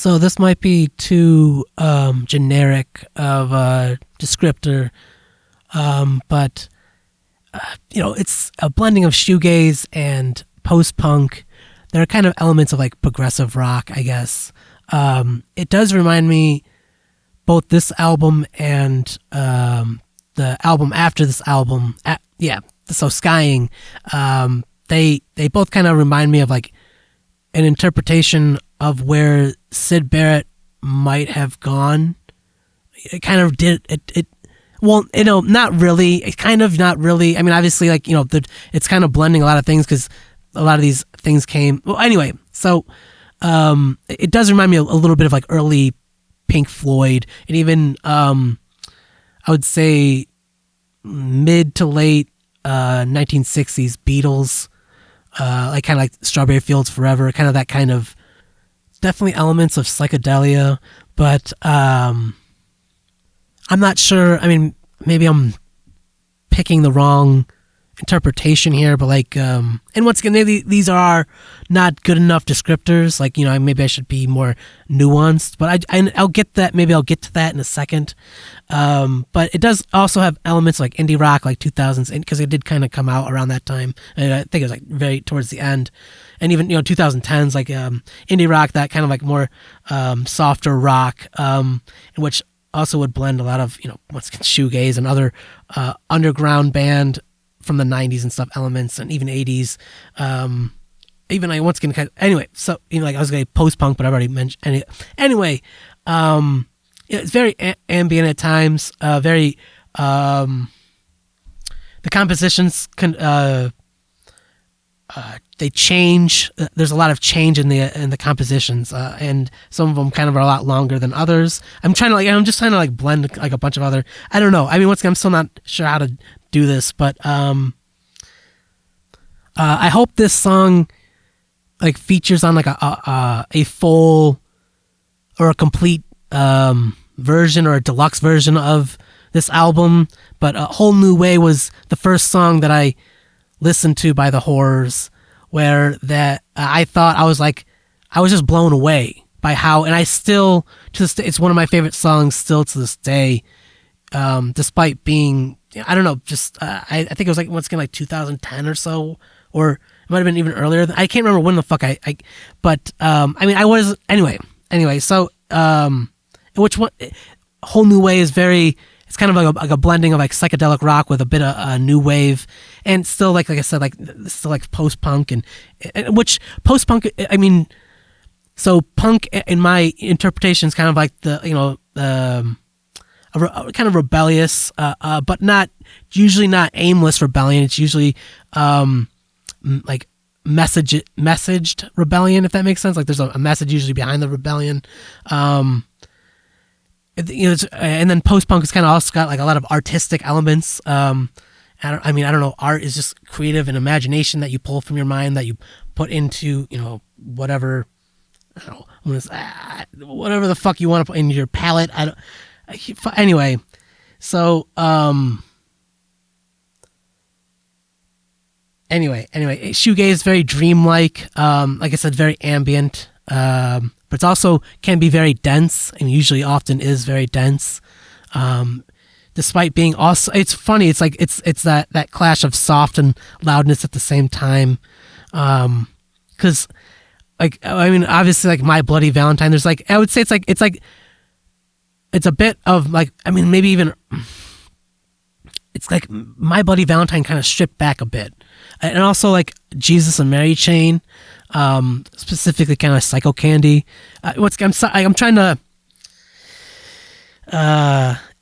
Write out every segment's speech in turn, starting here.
So this might be too generic of a descriptor, but it's a blending of shoegaze and post-punk. There are kind of elements of like progressive rock, I guess. It does remind me both this album and the album after this album. So Skying. They both kind of remind me of like an interpretation of where Syd Barrett might have gone. It kind of did it. Well, not really. It's kind of not really. I mean, obviously, like it's kind of blending a lot of things because a lot of these things came. Well, anyway, so it does remind me a little bit of like early Pink Floyd, and even I would say mid to late 1960s Beatles, like kind of like Strawberry Fields Forever, kind of that kind of definitely elements of psychedelia, but I'm not sure. I mean, maybe I'm picking the wrong interpretation here, but like, and once again, maybe these are not good enough descriptors. Like, maybe I should be more nuanced, but I'll get that. Maybe I'll get to that in a second. But it does also have elements like indie rock, like 2000s, because it did kind of come out around that time. And I think it was like very towards the end, and even 2010s, like indie rock, that kind of like more softer rock, in which also would blend a lot of once again shoegaze and other underground band from the 90s and stuff elements, and even 80s, even like once again anyway, so like I was going to post-punk, but I've already mentioned anyway. It's very ambient at times, very the compositions can they change. There's a lot of change in the compositions, and some of them kind of are a lot longer than others. I'm just trying to blend like a bunch of other. I don't know. I mean, once again, I'm still not sure how to do this, but I hope this song like features on like a full or a complete version or a deluxe version of this album. But A Whole New Way was the first song that I listened to by the Horrors, where that I thought I was just blown away by how, and I still to this day, it's one of my favorite songs still to this day, despite being, I don't know, just I think it was like once again like 2010 or so, or it might have been even earlier. I can't remember when the fuck but I mean I was anyway. So which one? Whole New Way is very. It's kind of like a blending of like psychedelic rock with a bit of new wave, and still like I said, like still like post punk and which post punk. I mean, so punk in my interpretation is kind of like the kind of rebellious, but not usually not aimless rebellion. It's usually like messaged rebellion, if that makes sense. Like there's a message usually behind the rebellion. And then post-punk has kind of also got like a lot of artistic elements. I don't know. Art is just creative and imagination that you pull from your mind, that you put into, whatever, I don't know, whatever the fuck you want to put in your palette. Anyway, so, shoegaze is very dreamlike. Like I said, very ambient. But it's also can be very dense, and usually often is very dense. Despite being also, it's funny. It's like it's that clash of soft and loudness at the same time. Because like I mean, obviously, like My Bloody Valentine. There's like I would say it's a bit of like I mean maybe even it's like My Bloody Valentine kind of stripped back a bit, and also like Jesus and Mary Chain. Specifically kind of Psycho Candy. I'm trying to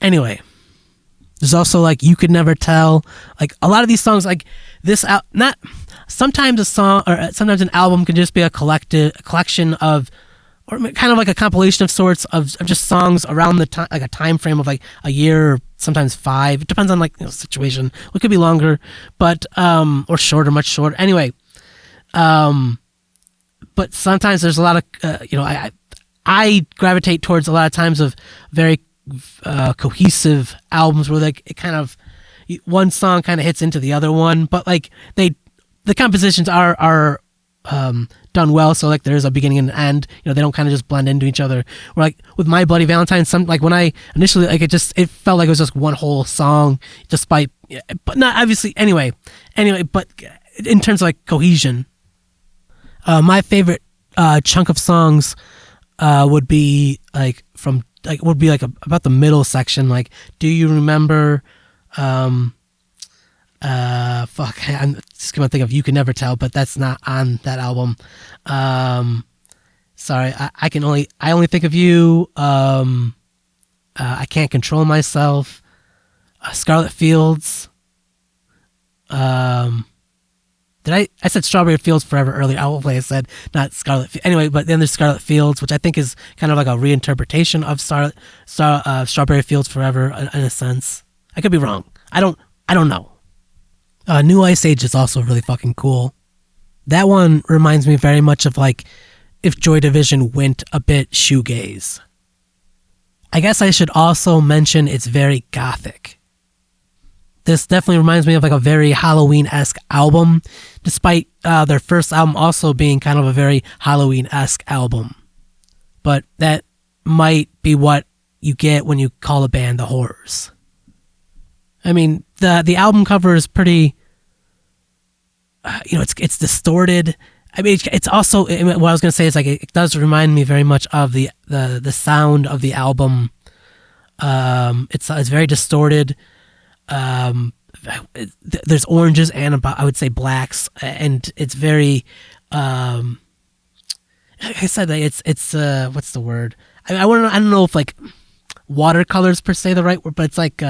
anyway, there's also like You Could Never Tell. Like a lot of these songs like this not sometimes a song or sometimes an album can just be a collection of, or kind of like a compilation of sorts of just songs around the time, like a time frame of like a year or sometimes 5. It depends on like situation. It could be longer, but or shorter, much shorter. Anyway, but sometimes there's a lot of, I gravitate towards a lot of times of very cohesive albums where like it kind of, one song kind of hits into the other one, but like the compositions are done well. So like there's a beginning and an end. They don't kind of just blend into each other. Or like with My Bloody Valentine, like when I initially like it felt like it was just one whole song, despite, but not obviously. Anyway, but in terms of like cohesion, my favorite chunk of songs would be like about the middle section. Like, do you remember? I'm just gonna think of You Can Never Tell, but that's not on that album. Sorry, I only think of you. I Can't Control Myself. Scarlet Fields. I said Strawberry Fields Forever earlier. Hopefully I said not Scarlet. Anyway, but then there's Scarlet Fields, which I think is kind of like a reinterpretation of Strawberry Fields Forever in a sense. I could be wrong. I don't know. New Ice Age is also really fucking cool. That one reminds me very much of like if Joy Division went a bit shoegaze. I guess I should also mention it's very gothic. This definitely reminds me of like a very Halloween-esque album, despite their first album also being kind of a very Halloween-esque album. But that might be what you get when you call a band The Horrors. I mean, the album cover is pretty, it's distorted. I mean, it's also, what I was going to say is like, it does remind me very much of the sound of the album. It's very distorted. There's oranges and I would say blacks, and it's very, like I said, it's what's the word? I don't know if like watercolors per se the right word, but it's like,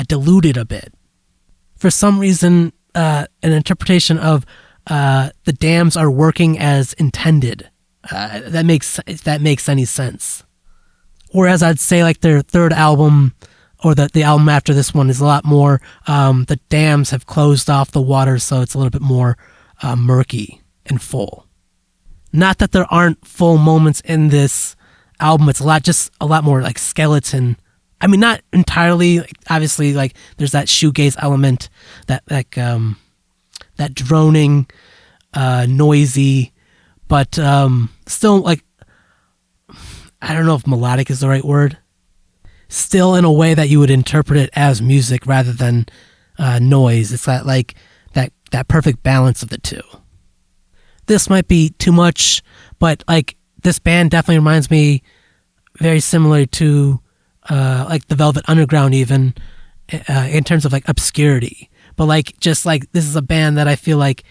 diluted a bit. For some reason, an interpretation of the dams are working as intended. That makes any sense. Whereas I'd say like their third album, or the album after this one, is a lot more, the dams have closed off the water, so it's a little bit more murky and full. Not that there aren't full moments in this album. It's a lot more like skeleton. I mean, not entirely. Like, obviously, like there's that shoegaze element, that droning, noisy, but still like, I don't know if melodic is the right word. Still in a way that you would interpret it as music rather than noise. It's that perfect balance of the two. This might be too much, but like this band definitely reminds me very similar to like the Velvet Underground, even in terms of like obscurity. But like just like this is a band that I feel like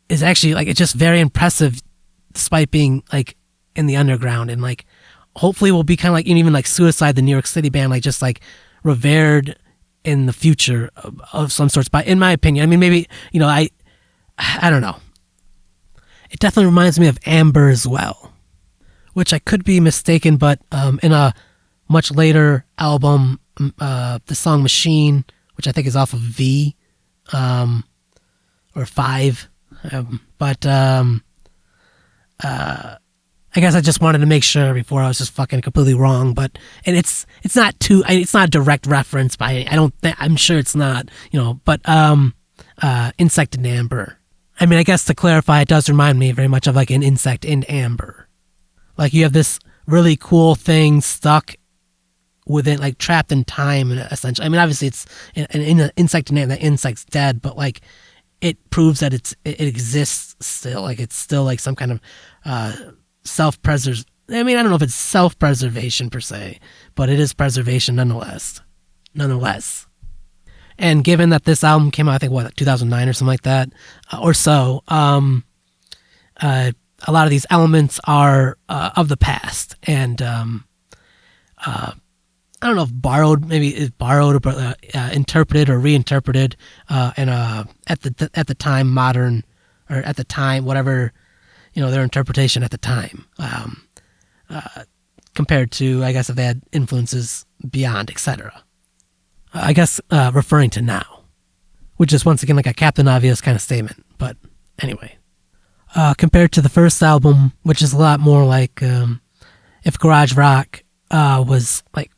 is actually like, it's just very impressive despite being like in the underground, and like hopefully will be kind of like even like Suicide, the New York City band, like just like revered in the future of some sorts. But in my opinion, I mean, maybe, I don't know. It definitely reminds me of Amber as well, which I could be mistaken, but in a much later album, the song Machine, which I think is off of V, or 5, I guess I just wanted to make sure before I was just fucking completely wrong. But it's not a direct reference, but I'm sure it's not, but Insect in Amber. I mean, I guess to clarify, it does remind me very much of like an insect in amber. Like you have this really cool thing stuck within, like trapped in time, essentially. I mean, obviously it's an insect in amber, that insect's dead, but like it proves that it exists still. Like it's still like some kind of self-preservation. I mean, I don't know if it's self-preservation per se, but it is preservation nonetheless. And given that this album came out, I think, 2009 or something like that, or so, a lot of these elements are of the past, and I don't know if borrowed, maybe is borrowed, but interpreted or reinterpreted, and at the time modern, or at the time whatever, their interpretation at the time, compared to, I guess, if they had influences beyond, etc. I guess referring to now, which is once again like a Captain Obvious kind of statement. But anyway, compared to the first album, which is a lot more like if garage rock was like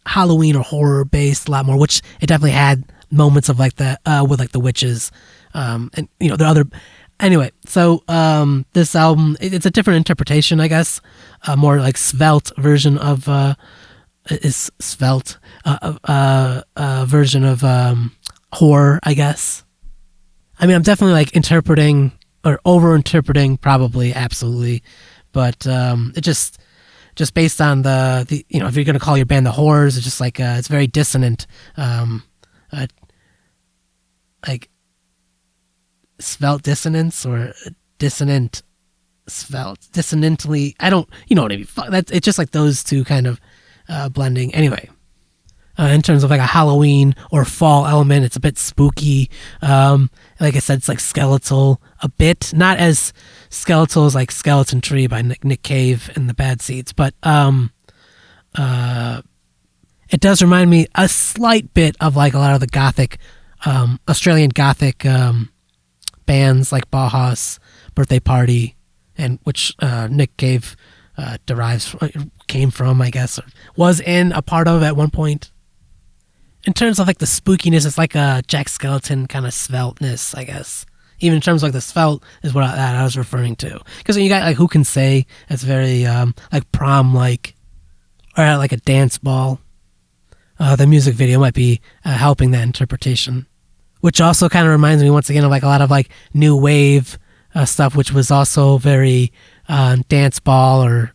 Halloween or horror based, a lot more, which it definitely had moments of like that with like the Witches, and there are other. Anyway, so this album, it's a different interpretation, I guess. A more like svelte version of is svelte version of horror, I guess. I mean, I'm definitely like interpreting or over interpreting, probably, absolutely, but it just based on the you know, if you're gonna call your band the Horrors, it's just like it's very dissonant, like svelte dissonance or dissonant svelte dissonantly. I don't, you know what I mean. That's it's just like those two kind of blending. Anyway, in terms of like a Halloween or fall element, it's a bit spooky. Like I said, it's like skeletal a bit, not as skeletal as like Skeleton Tree by Nick Cave and the Bad Seeds, but it does remind me a slight bit of like a lot of the gothic, Australian gothic bands like Bauhaus, Birthday Party, and which Nick Cave came from, I guess, or was in a part of at one point. In terms of like the spookiness, it's like a Jack Skeleton kind of svelteness, I guess. Even in terms of like the svelte is what I was referring to. Because you got like Who Can Say, it's very like prom-like, or like a dance ball. The music video might be helping that interpretation. Which also kind of reminds me once again of like a lot of like new wave stuff, which was also very dance ball or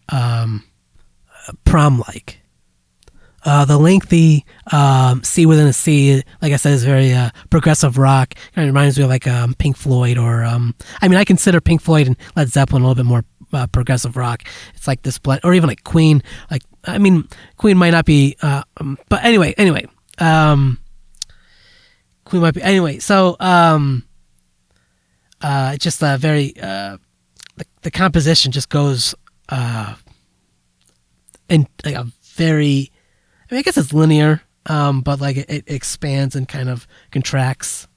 prom-like. The lengthy Sea Within a Sea, like I said, is very progressive rock. Kind of reminds me of like Pink Floyd or I mean, I consider Pink Floyd and Led Zeppelin a little bit more progressive rock. It's like this blend, or even like Queen. Like, I mean, Queen might not be, but anyway, Queen might be anyway. So it's just a very the composition just goes in like a very. I mean, I guess it's linear, but like it expands and kind of contracts.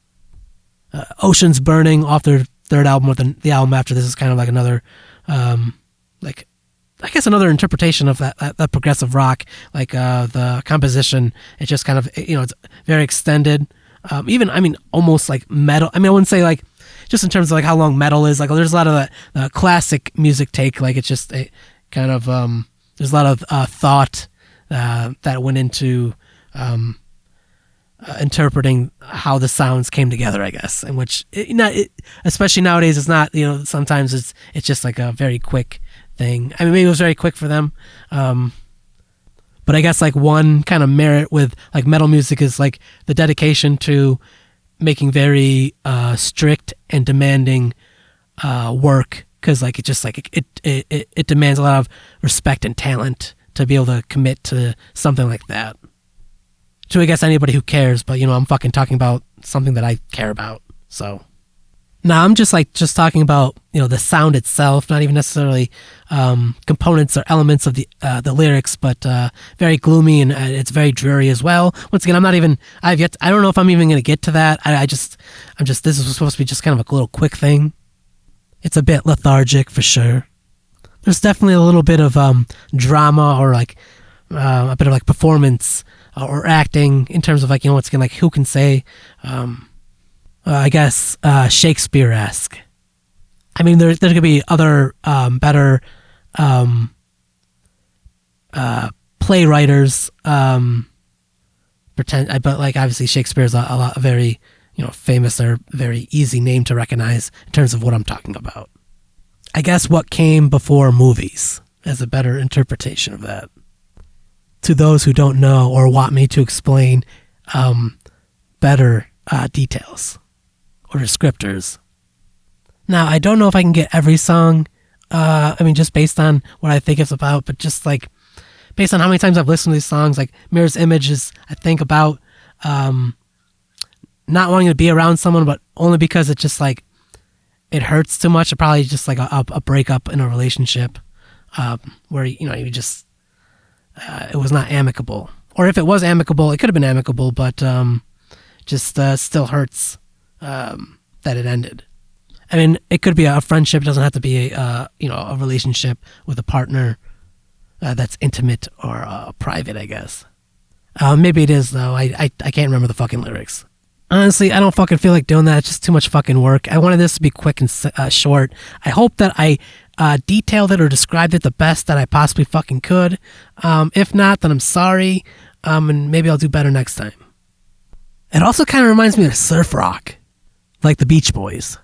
Oceans Burning off their third album, or the album after this, is kind of like another, like I guess another interpretation of that progressive rock. Like the composition, it's just kind of, you know, it's very extended. Even, I mean, almost like metal. I mean, I wouldn't say like just in terms of like how long metal is. Like there's a lot of the classic music take. Like it's just a kind of there's a lot of thought. That went into interpreting how the sounds came together, I guess, in which, especially nowadays, it's not, you know, sometimes it's just like a very quick thing. I mean, maybe it was very quick for them, but I guess like one kind of merit with like metal music is like the dedication to making very strict and demanding work, because like it just like it demands a lot of respect and talent to be able to commit to something like that. To, I guess, anybody who cares, but, you know, I'm fucking talking about something that I care about, so. Now, I'm just talking about, you know, the sound itself, not even necessarily components or elements of the lyrics, but very gloomy, and it's very dreary as well. Once again, I don't know if I'm even going to get to that. This is supposed to be just kind of a little quick thing. It's a bit lethargic, for sure. There's definitely a little bit of drama, or like a bit of like performance or acting in terms of like, you know, once again, like Who Can Say, I guess Shakespeare-esque. I mean, there could be other better playwriters, but like obviously Shakespeare is a very, you know, famous or very easy name to recognize in terms of what I'm talking about. I guess what came before movies as a better interpretation of that. To those who don't know or want me to explain better details or descriptors. Now, I don't know if I can get every song, I mean, just based on what I think it's about, but just like based on how many times I've listened to these songs, like Mirror's Image is, I think, about not wanting to be around someone, but only because it's just like, it hurts too much. It probably just like a breakup in a relationship where, you know, you just, it was not amicable. Or if it was amicable, it could have been amicable, but just still hurts that it ended. I mean, it could be a friendship. It doesn't have to be a relationship with a partner that's intimate or private, I guess. Maybe it is, though. I can't remember the fucking lyrics. Honestly, I don't fucking feel like doing that. It's just too much fucking work. I wanted this to be quick and short. I hope that I detailed it or described it the best that I possibly fucking could. If not, then I'm sorry, and maybe I'll do better next time. It also kind of reminds me of surf rock, like the Beach Boys.